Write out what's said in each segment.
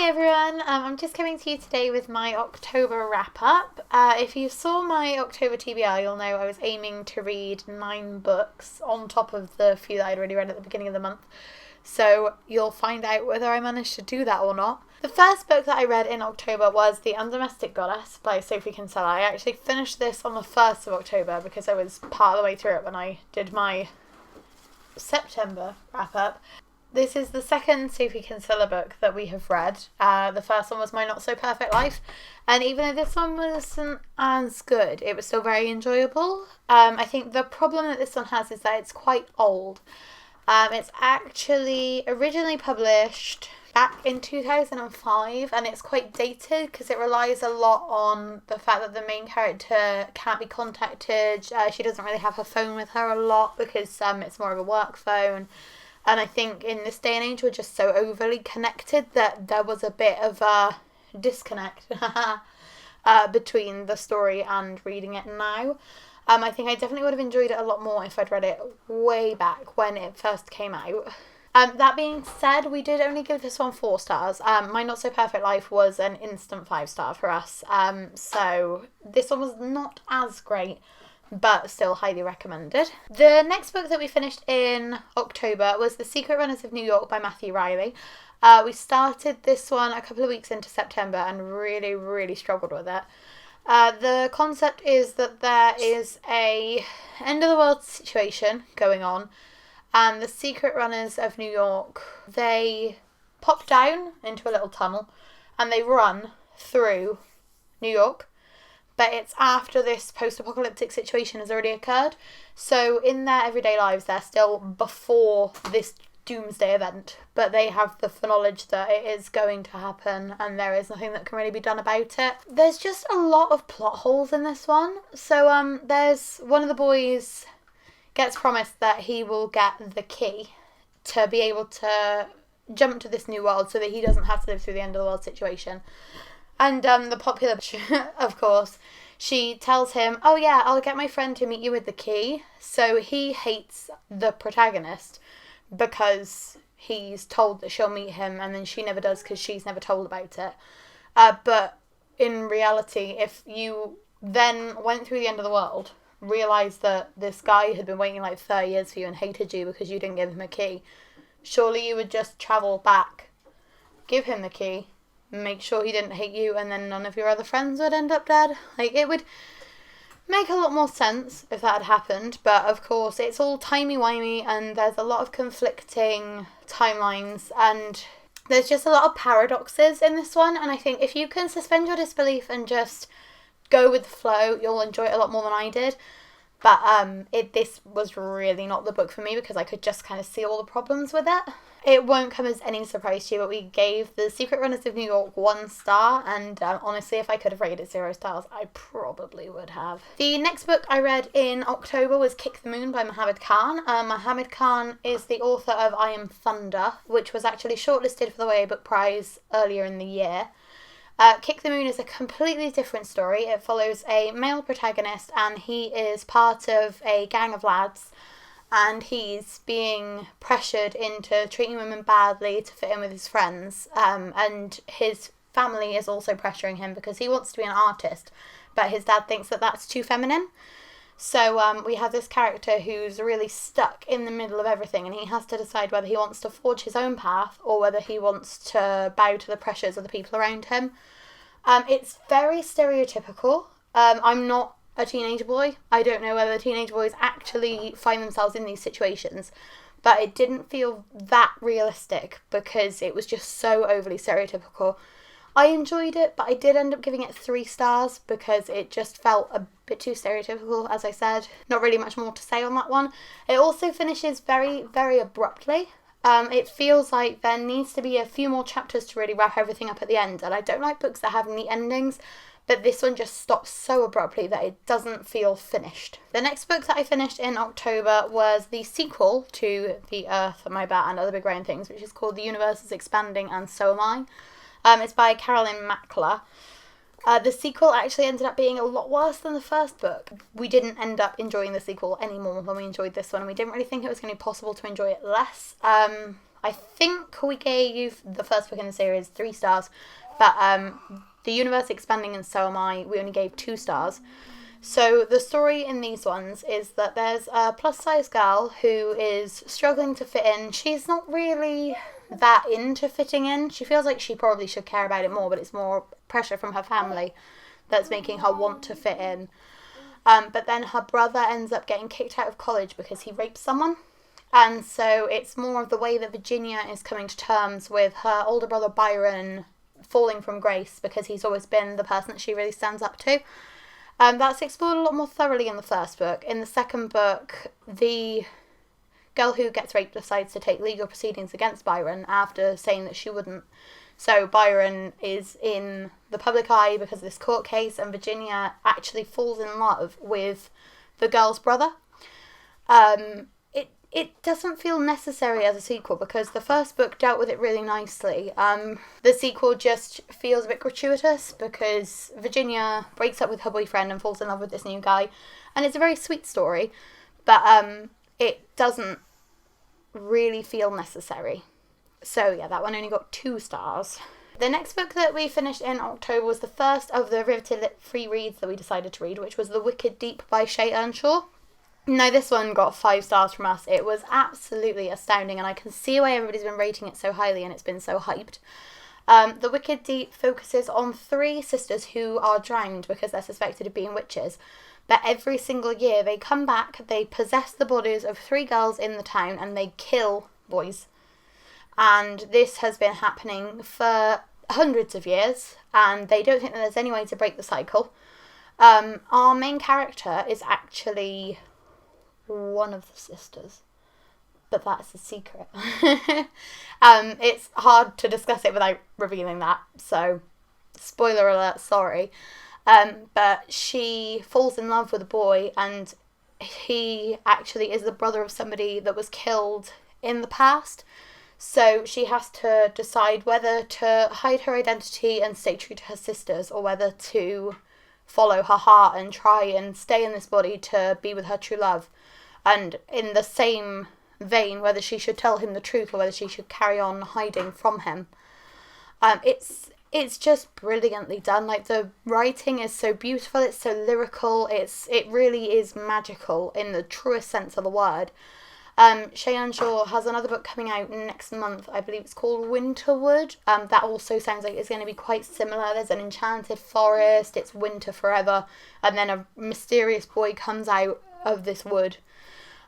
Hi everyone, I'm just coming to you today with my October wrap-up. If you saw my October TBR, you'll know I was aiming to read 9 books on top of the few that I'd already read at the beginning of the month. So you'll find out whether I managed to do that or not. The first book that I read in October was The Undomestic Goddess by Sophie Kinsella. I actually finished this on the 1st of October because I was part of the way through it when I did my September wrap-up. This is the second Sophie Kinsella book that we have read. The first one was My Not So Perfect Life, and even though this one wasn't as good, it was still very enjoyable. I think the problem that this one has is that it's quite old. It's actually originally published back in 2005, and it's quite dated because it relies a lot on the fact that the main character can't be contacted. She doesn't really have her phone with her a lot because it's more of a work phone. And I think in this day and age, we're just so overly connected that there was a bit of a disconnect between the story and reading it now. I think I definitely would have enjoyed it a lot more if I'd read it way back when it first came out. That being said, we did only give this one 4 stars. My Not So Perfect Life was an instant 5-star for us. So this one was not as great, but still highly recommended. The next book that we finished in October was The Secret Runners of New York by Matthew Riley. We started this one a couple of weeks into September and really struggled with it. The concept is that there is a end of the world situation going on, and the Secret Runners of New York, they pop down into a little tunnel and they run through New York. But it's after this post-apocalyptic situation has already occurred. So in their everyday lives, they're still before this doomsday event. But they have the knowledge that it is going to happen and there is nothing that can really be done about it. There's just a lot of plot holes in this one. So there's one of the boys gets promised that he will get the key to be able to jump to this new world so that he doesn't have to live through the end of the world situation. And the popular, of course, she tells him, oh yeah, I'll get my friend to meet you with the key. So he hates the protagonist because he's told that she'll meet him and then she never does because she's never told about it. But in reality, if you then went through the end of the world, realised that this guy had been waiting like 30 years for you and hated you because you didn't give him a key, surely you would just travel back, give him the key, make sure he didn't hate you, and then none of your other friends would end up dead. Like, it would make a lot more sense if that had happened, but of course it's all timey-wimey and there's a lot of conflicting timelines and there's just a lot of paradoxes in this one, and I think if you can suspend your disbelief and just go with the flow, you'll enjoy it a lot more than I did. But this was really not the book for me because I could just kind of see all the problems with it. It won't come as any surprise to you, but we gave The Secret Runners of New York 1 star, and honestly, if I could have rated it 0 stars, I probably would have. The next book I read in October was Kick the Moon by Mohammed Khan. Mohammed Khan is the author of I Am Thunder, which was actually shortlisted for the YA Book Prize earlier in the year. Kick the Moon is a completely different story. It follows a male protagonist and he is part of a gang of lads and he's being pressured into treating women badly to fit in with his friends, and his family is also pressuring him because he wants to be an artist but his dad thinks that that's too feminine. So we have this character who's really stuck in the middle of everything and he has to decide whether he wants to forge his own path or whether he wants to bow to the pressures of the people around him. It's very stereotypical. I'm not a teenage boy. I don't know whether teenage boys actually find themselves in these situations, but it didn't feel that realistic because it was just so overly stereotypical. I enjoyed it, but I did end up giving it 3 stars because it just felt a bit too stereotypical, as I said. Not really much more to say on that one. It also finishes very abruptly. It feels like there needs to be a few more chapters to really wrap everything up at the end, and I don't like books that have neat endings, but this one just stops so abruptly that it doesn't feel finished. The next book that I finished in October was the sequel to The Earth, My Bat and Other Big Round Things, which is called The Universe is Expanding and So Am I. It's by Carolyn Mackler. The sequel actually ended up being a lot worse than the first book. We didn't end up enjoying the sequel any more than we enjoyed this one, and we didn't really think it was going to be possible to enjoy it less. I think we gave the first book in the series 3 stars, but the universe expanding and so am I, we only gave 2 stars. So the story in these ones is that there's a plus-size girl who is struggling to fit in. She's not really that into fitting in. She feels like she probably should care about it more, but it's more pressure from her family that's making her want to fit in. But then her brother ends up getting kicked out of college because he raped someone. And so it's more of the way that Virginia is coming to terms with her older brother Byron falling from grace because he's always been the person that she really stands up to. That's explored a lot more thoroughly in the first book. In the second book, the girl who gets raped decides to take legal proceedings against Byron after saying that she wouldn't. So Byron is in the public eye because of this court case, and Virginia actually falls in love with the girl's brother. It doesn't feel necessary as a sequel because the first book dealt with it really nicely. The sequel just feels a bit gratuitous because Virginia breaks up with her boyfriend and falls in love with this new guy. And it's a very sweet story, but it doesn't really feel necessary. So yeah, that one only got 2 stars. The next book that we finished in October was the first of the riveted lit free reads that we decided to read, which was The Wicked Deep by Shay Earnshaw. Now, this one got 5 stars from us. It was absolutely astounding, and I can see why everybody's been rating it so highly and it's been so hyped. The Wicked Deep focuses on 3 sisters who are drowned because they're suspected of being witches. But every single year they come back, they possess the bodies of 3 girls in the town, and they kill boys. And this has been happening for hundreds of years, and they don't think that there's any way to break the cycle. Our main character is actually one of the sisters, but that's a secret. It's hard to discuss it without revealing that, so spoiler alert, sorry. But she falls in love with a boy, and he actually is the brother of somebody that was killed in the past. So she has to decide whether to hide her identity and stay true to her sisters, or whether to follow her heart and try and stay in this body to be with her true love. And in the same vein, whether she should tell him the truth or whether she should carry on hiding from him. It's just brilliantly done. Like, the writing is so beautiful, it's so lyrical, it really is magical in the truest sense of the word. Shay Earnshaw has another book coming out next month. I believe it's called Winterwood. That also sounds like it's going to be quite similar. There's an enchanted forest, it's winter forever, and then a mysterious boy comes out of this wood.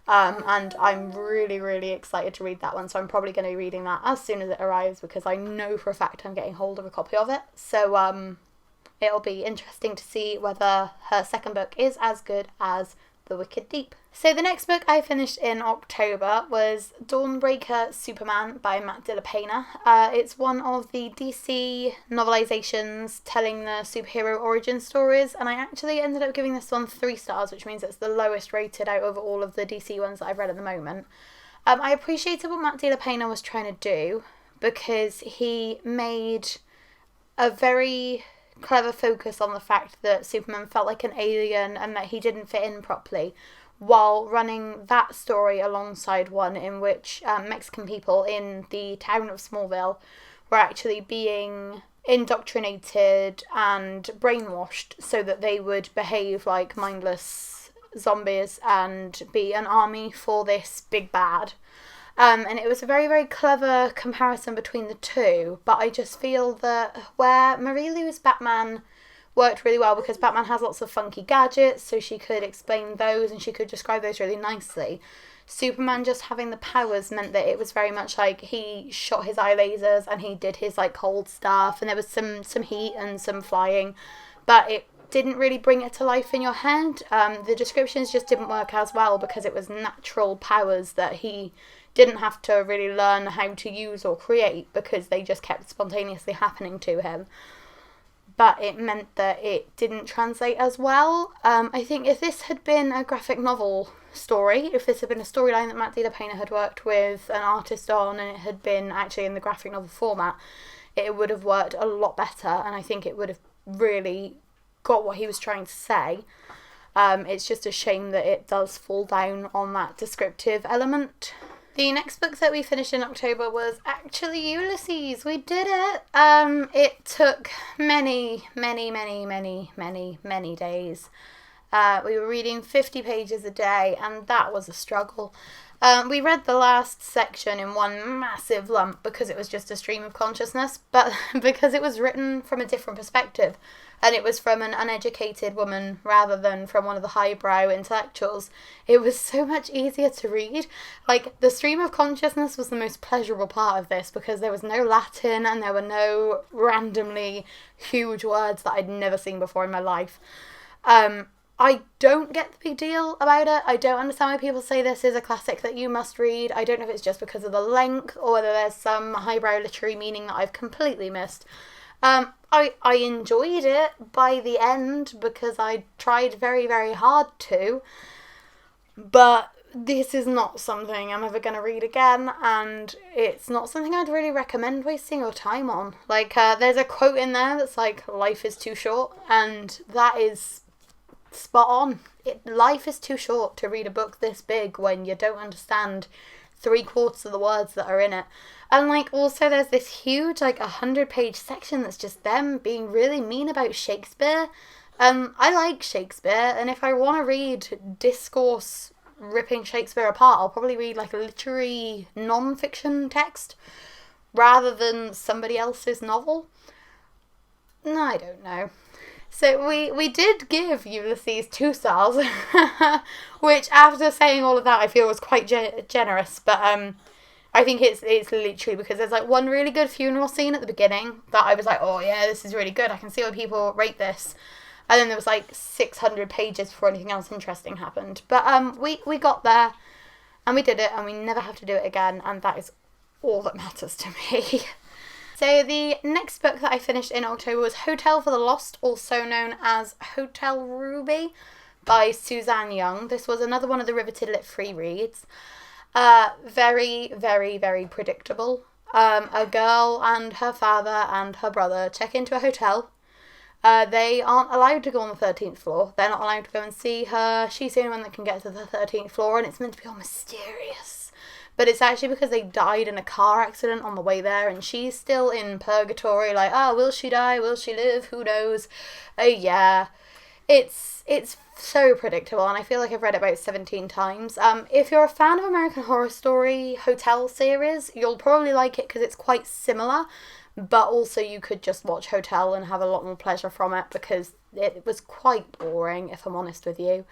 And I'm really, really excited to read that one, so I'm probably going to be reading that as soon as it arrives because I know for a fact I'm getting hold of a copy of it. So it'll be interesting to see whether her second book is as good as The Wicked Deep. So the next book I finished in October was Dawnbreaker Superman by Matt Dillapena. It's one of the DC novelizations telling the superhero origin stories, and I actually ended up giving this one 3 stars, which means it's the lowest rated out of all of the DC ones that I've read at the moment. I appreciated what Matt Dillapena was trying to do because he made a very clever focus on the fact that Superman felt like an alien and that he didn't fit in properly, while running that story alongside one in which Mexican people in the town of Smallville were actually being indoctrinated and brainwashed so that they would behave like mindless zombies and be an army for this big bad. And it was a very, very clever comparison between the two, but I just feel that where Marie Lou's Batman worked really well because Batman has lots of funky gadgets, so she could explain those and she could describe those really nicely. Superman just having the powers meant that it was very much like he shot his eye lasers and he did his like cold stuff, and there was some heat and some flying, but it didn't really bring it to life in your head. The descriptions just didn't work as well because it was natural powers that he didn't have to really learn how to use or create because they just kept spontaneously happening to him. But it meant that it didn't translate as well. I think if this had been a graphic novel story, if this had been a storyline that Matt Dillapena had worked with an artist on and it had been actually in the graphic novel format, it would have worked a lot better, and I think it would have really got what he was trying to say. It's just a shame that it does fall down on that descriptive element. The next book that we finished in October was actually Ulysses. We did it. It took many days. We were reading 50 pages a day, and that was a struggle. We read the last section in one massive lump because it was just a stream of consciousness, but because it was written from a different perspective, and it was from an uneducated woman rather than from one of the highbrow intellectuals, it was so much easier to read. Like, the stream of consciousness was the most pleasurable part of this because there was no Latin and there were no randomly huge words that I'd never seen before in my life. I don't get the big deal about it. I don't understand why people say this is a classic that you must read. I don't know if it's just because of the length or whether there's some highbrow literary meaning that I've completely missed. I enjoyed it by the end because I tried very, very hard to, but this is not something I'm ever going to read again, and it's not something I'd really recommend wasting your time on. Like, there's a quote in there that's like, life is too short, and that is spot on. Life is too short to read a book this big when you don't understand 3/4 of the words that are in it. And like, also there's this huge 100-page section that's just them being really mean about Shakespeare. I like Shakespeare, and if I want to read discourse ripping Shakespeare apart, I'll probably read like a literary non-fiction text rather than somebody else's novel. No, I don't know. So we did give Ulysses 2 stars, which after saying all of that I feel was quite generous, but I think it's literally because there's like one really good funeral scene at the beginning that I was like, oh yeah, this is really good, I can see why people rate this. And then there was like 600 pages before anything else interesting happened. But we got there, and we did it, and we never have to do it again, and that is all that matters to me. So the next book that I finished in October was Hotel for the Lost, also known as Hotel Ruby, by Suzanne Young. This was another one of the Riveted Lit free reads. Very, very, very predictable. A girl and her father and her brother check into a hotel. They aren't allowed to go on the 13th floor. They're not allowed to go and see her. She's the only one that can get to the 13th floor, and it's meant to be all mysterious. But it's actually because they died in a car accident on the way there, and she's still in purgatory, like, will she die? Will she live? Who knows? Yeah. It's so predictable, and I feel like I've read it about 17 times. If you're a fan of American Horror Story Hotel series, you'll probably like it because it's quite similar, but also you could just watch Hotel and have a lot more pleasure from it because it was quite boring, if I'm honest with you.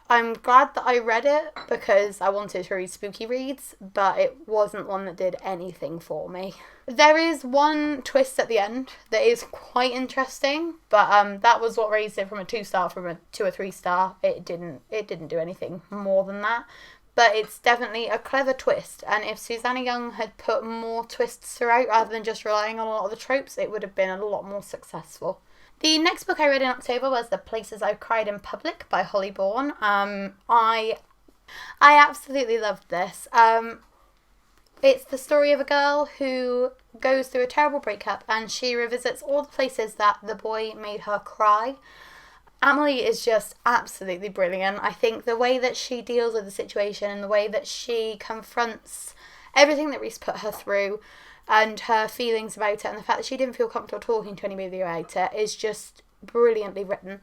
I'm glad that I read it because I wanted to read spooky reads, but it wasn't one that did anything for me. There is one twist at the end that is quite interesting, but that was what raised it from a 2-star from a 2 or 3-star. It didn't do anything more than that. But it's definitely a clever twist, and if Susanna Young had put more twists throughout rather than just relying on a lot of the tropes, it would have been a lot more successful. The next book I read in October was The Places I've Cried in Public by Holly Bourne. I absolutely loved this. It's the story of a girl who goes through a terrible breakup, and she revisits all the places that the boy made her cry. Emily is just absolutely brilliant. I think the way that she deals with the situation and the way that she confronts everything that Reese put her through and her feelings about it, and the fact that she didn't feel comfortable talking to anybody about it, is just brilliantly written.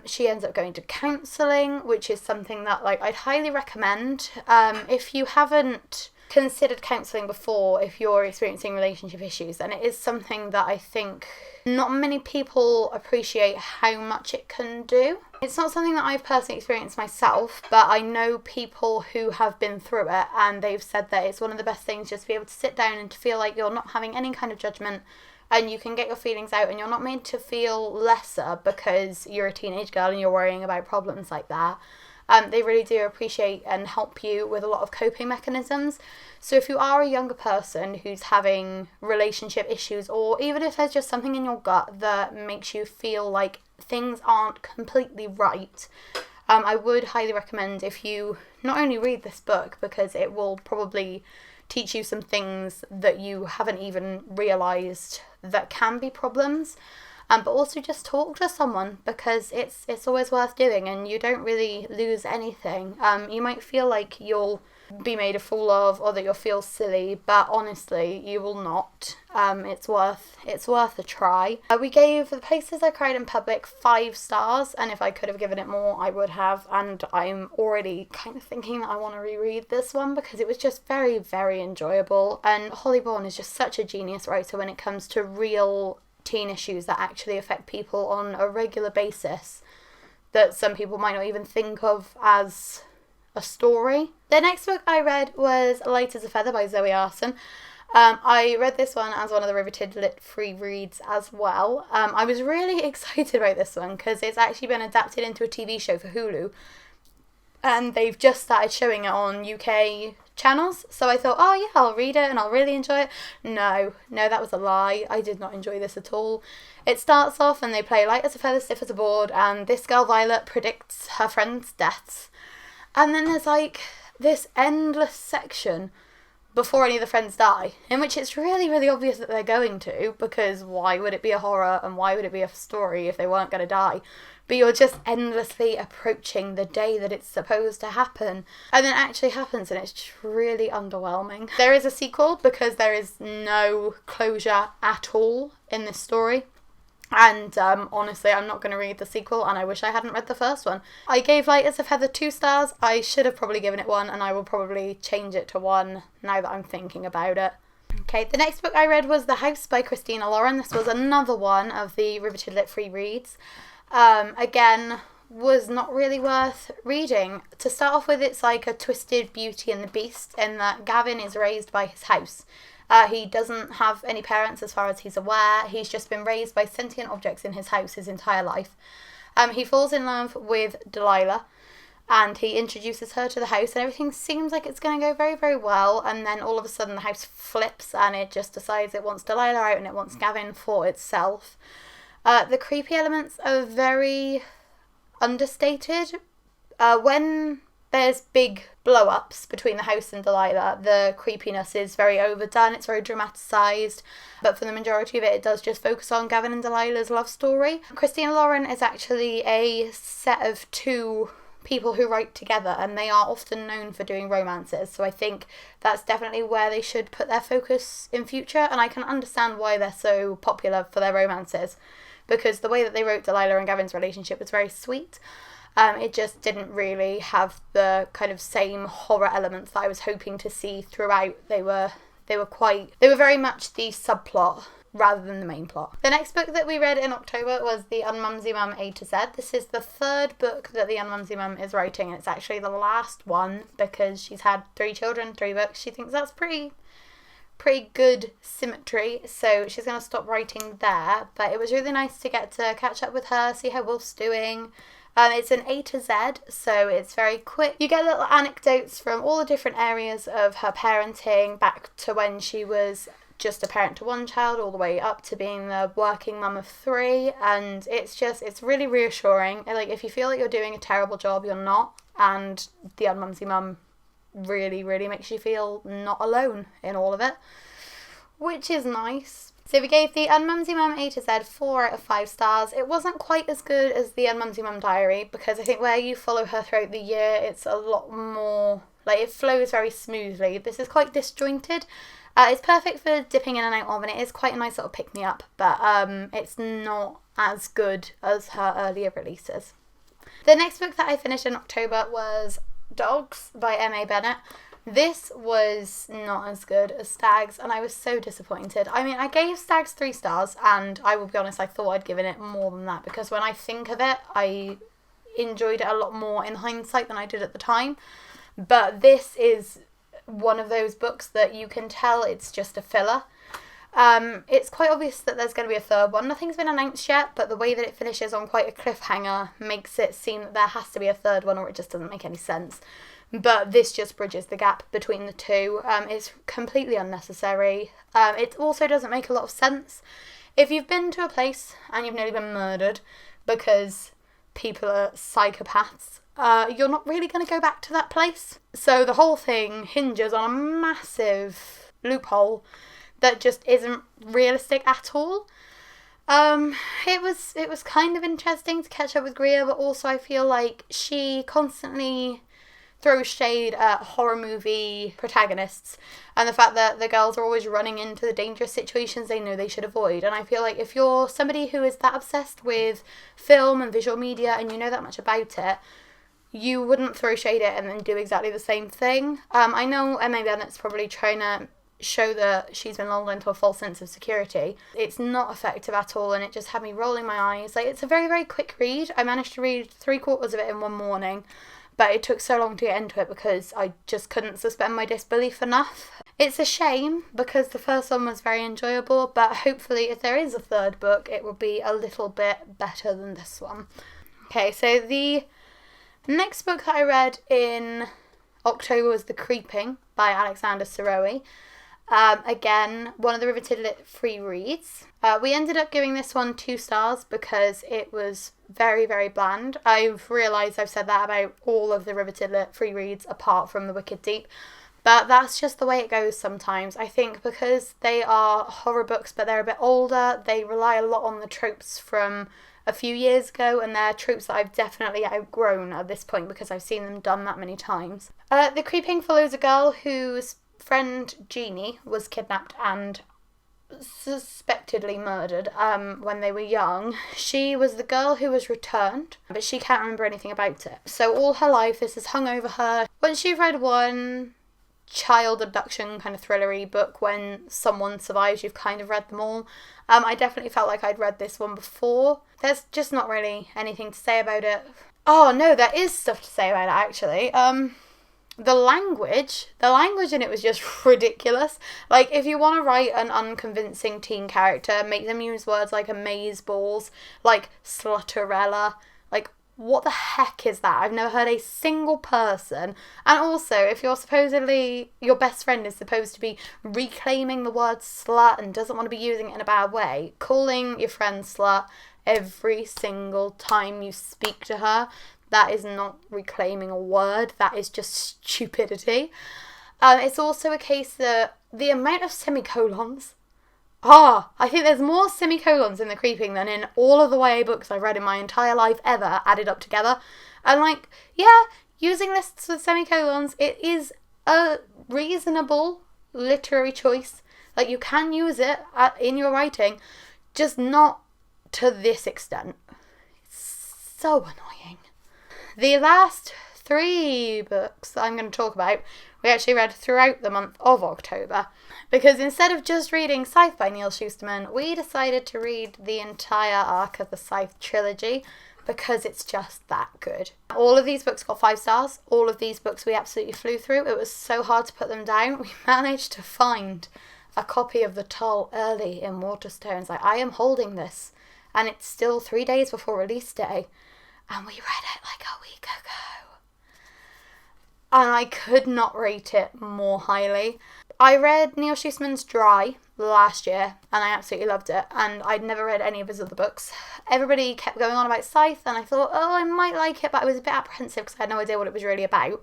She ends up going to counselling, which is something that I'd highly recommend. If you haven't considered counselling before, if you're experiencing relationship issues, then it is something that I think not many people appreciate how much it can do. It's not something that I've personally experienced myself, but I know people who have been through it, and they've said that it's one of the best things just to be able to sit down and to feel like you're not having any kind of judgment, and you can get your feelings out, and you're not made to feel lesser because you're a teenage girl and you're worrying about problems like that. They really do appreciate and help you with a lot of coping mechanisms. So if you are a younger person who's having relationship issues, or even if there's just something in your gut that makes you feel like things aren't completely right, I would highly recommend if you not only read this book, because it will probably teach you some things that you haven't even realised that can be problems, but also just talk to someone, because it's always worth doing and you don't really lose anything. You might feel like you'll be made a fool of, or that you'll feel silly, but honestly you will not. It's worth a try. We gave The Places I Cried in Public 5 stars, and if I could have given it more I would have, and I'm already kind of thinking that I want to reread this one because it was just very, very enjoyable. And Holly Bourne is just such a genius writer when it comes to real teen issues that actually affect people on a regular basis that some people might not even think of as a story. The next book I read was Light as a Feather by Zoe Arson. I read this one as one of the Riveted Lit Free reads as well. I was really excited about this one because it's actually been adapted into a TV show for Hulu, and they've just started showing it on UK channels, so I thought, oh yeah, I'll read it and I'll really enjoy it. No, that was a lie. I did not enjoy this at all. It starts off and they play Light as a Feather, Stiff as a Board, and this girl Violet predicts her friends' deaths. And then there's like this endless section before any of the friends die, in which it's really, really obvious that they're going to, because why would it be a horror and why would it be a story if they weren't going to die? But you're just endlessly approaching the day that it's supposed to happen, and then it actually happens, and it's just really underwhelming. There is a sequel because there is no closure at all in this story. And honestly, I'm not going to read the sequel, and I wish I hadn't read the first one. I gave Light as a Feather 2 stars. I should have probably given it 1, and I will probably change it to 1 now that I'm thinking about it. Okay, the next book I read was The House by Christina Lauren. This was another one of the Riveted Lit Free reads. Again, was not really worth reading. To start off with, it's like a twisted Beauty and the Beast in that Gavin is raised by his house. He doesn't have any parents as far as he's aware. He's just been raised by sentient objects in his house his entire life. He falls in love with Delilah, and he introduces her to the house, and everything seems like it's going to go very, very well, and then all of a sudden the house flips and it just decides it wants Delilah out and it wants Gavin for itself. The creepy elements are very understated. When there's big blow-ups between the house and Delilah, the creepiness is very overdone, it's very dramatised, but for the majority of it, it does just focus on Gavin and Delilah's love story. Christina Lauren is actually a set of 2 people who write together, and they are often known for doing romances, so I think that's definitely where they should put their focus in future, and I can understand why they're so popular for their romances, because the way that they wrote Delilah and Gavin's relationship was very sweet. It just didn't really have the kind of same horror elements that I was hoping to see throughout. They were very much the subplot rather than the main plot. The next book that we read in October was The Unmumsy Mum A to Z. This is the 3rd book that the Unmumsy Mum is writing, and it's actually the last one because she's had 3 children, 3 books. She thinks that's pretty good symmetry, so she's going to stop writing there. But it was really nice to get to catch up with her, see how Wolf's doing. It's an A to Z, so it's very quick. You get little anecdotes from all the different areas of her parenting, back to when she was just a parent to 1 child, all the way up to being the working mum of 3, and it's really reassuring. Like, if you feel like you're doing a terrible job, you're not, and The Unmumsy Mum really, really makes you feel not alone in all of it, which is nice. So we gave The Unmumsy Mum A to Z 4 out of 5 stars. It wasn't quite as good as The Unmumsy Mum Diary, because I think where you follow her throughout the year, it's a lot more, like, it flows very smoothly. This is quite disjointed. It's perfect for dipping in and out of, and it is quite a nice little pick-me-up, but it's not as good as her earlier releases. The next book that I finished in October was Dogs by M.A. Bennett. This was not as good as Stags, and I was so disappointed. I mean, I gave Stags 3 stars, and I will be honest, I thought I'd given it more than that, because when I think of it, I enjoyed it a lot more in hindsight than I did at the time. But this is one of those books that you can tell it's just a filler. It's quite obvious that there's going to be a 3rd one. Nothing's been announced yet, but the way that it finishes on quite a cliffhanger makes it seem that there has to be a 3rd one, or it just doesn't make any sense. But this just bridges the gap between the 2. It's completely unnecessary. It also doesn't make a lot of sense. If you've been to a place and you've nearly been murdered because people are psychopaths, you're not really going to go back to that place. So the whole thing hinges on a massive loophole that just isn't realistic at all. It was kind of interesting to catch up with Greer, but also I feel like she constantly throws shade at horror movie protagonists and the fact that the girls are always running into the dangerous situations they know they should avoid. And I feel like if you're somebody who is that obsessed with film and visual media and you know that much about it, you wouldn't throw shade at it and then do exactly the same thing. I know Emma Bennett's probably trying to show that she's been lulled into a false sense of security. It's not effective at all, and it just had me rolling my eyes. Like, it's a very, very quick read. I managed to read 3/4 of it in one morning, but it took so long to get into it because I just couldn't suspend my disbelief enough. It's a shame because the first one was very enjoyable, but hopefully if there is a third book, it will be a little bit better than this one. Okay, so the next book that I read in October was The Creeping by Alexander Sarowi. Again, one of the Riveted Lit free reads. We ended up giving this one 2 stars because it was very, very bland. I've realised I've said that about all of the Riveted Lit free reads apart from The Wicked Deep, but that's just the way it goes sometimes. I think because they are horror books but they're a bit older, they rely a lot on the tropes from a few years ago, and they're tropes that I've definitely outgrown at this point because I've seen them done that many times. The Creeping follows a girl whose friend Jeannie was kidnapped and suspectedly murdered when they were young. She was the girl who was returned, but she can't remember anything about it. So all her life this has hung over her. Once you've read one child abduction kind of thrillery book when someone survives, you've kind of read them all. I definitely felt like I'd read this one before. There's just not really anything to say about it. Oh no, there is stuff to say about it actually. The language in it was just ridiculous. Like, if you want to write an unconvincing teen character, make them use words like amazeballs, like slutterella. Like, what the heck is that? I've never heard a single person. And also, if your best friend is supposed to be reclaiming the word slut and doesn't want to be using it in a bad way, calling your friend slut every single time you speak to her, that is not reclaiming a word. That is just stupidity. It's also a case that the amount of semicolons. I think there's more semicolons in The Creeping than in all of the YA books I've read in my entire life ever, added up together. And like, yeah, using lists with semicolons, it is a reasonable literary choice. Like, you can use it in your writing, just not to this extent. It's so annoying. The last 3 books that I'm going to talk about, we actually read throughout the month of October. Because instead of just reading Scythe by Neil Shusterman, we decided to read the entire arc of the Scythe trilogy because it's just that good. All of these books got 5 stars. All of these books we absolutely flew through. It was so hard to put them down. We managed to find a copy of The Toll early in Waterstones. Like, I am holding this, and it's still 3 days before release day. And we read it like a week ago. And I could not rate it more highly. I read Neil Shusterman's Dry last year, and I absolutely loved it. And I'd never read any of his other books. Everybody kept going on about Scythe, and I thought, I might like it, but I was a bit apprehensive because I had no idea what it was really about.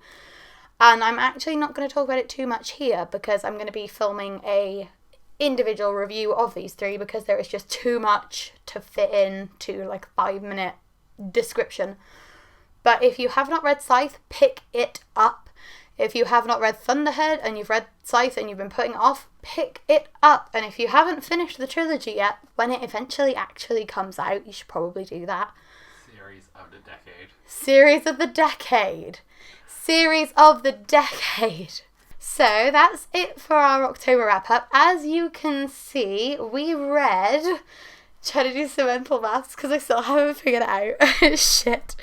And I'm actually not going to talk about it too much here because I'm going to be filming a individual review of these 3 because there is just too much to fit into like a 5-minute description. But if you have not read Scythe, pick it up. If you have not read Thunderhead and you've read Scythe and you've been putting it off, pick it up. And if you haven't finished the trilogy yet, when it eventually actually comes out, you should probably do that. Series of the decade. Series of the decade. Series of the decade. So that's it for our October wrap up. As you can see, we read... Trying to do some mental maths because I still haven't figured it out. Shit.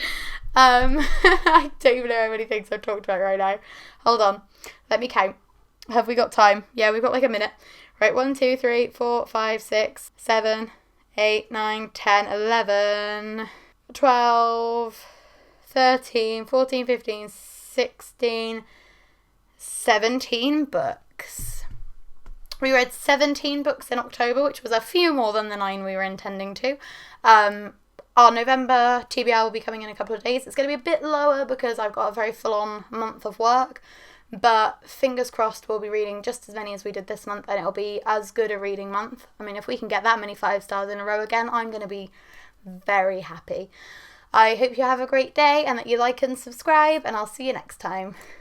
I don't even know how many things I've talked about right now. Hold on. Let me count. Have we got time? Yeah, we've got like a minute. Right, 1, 2, 3, 4, 5, 6, 7, 8, 9, 10, 11, 12, 13, 14, 15, 16, 17 books. We read 17 books in October, which was a few more than the 9 we were intending to. Our November TBR will be coming in a couple of days. It's going to be a bit lower because I've got a very full-on month of work. But fingers crossed we'll be reading just as many as we did this month, and it'll be as good a reading month. I mean, if we can get that many 5 stars in a row again, I'm going to be very happy. I hope you have a great day and that you like and subscribe, and I'll see you next time.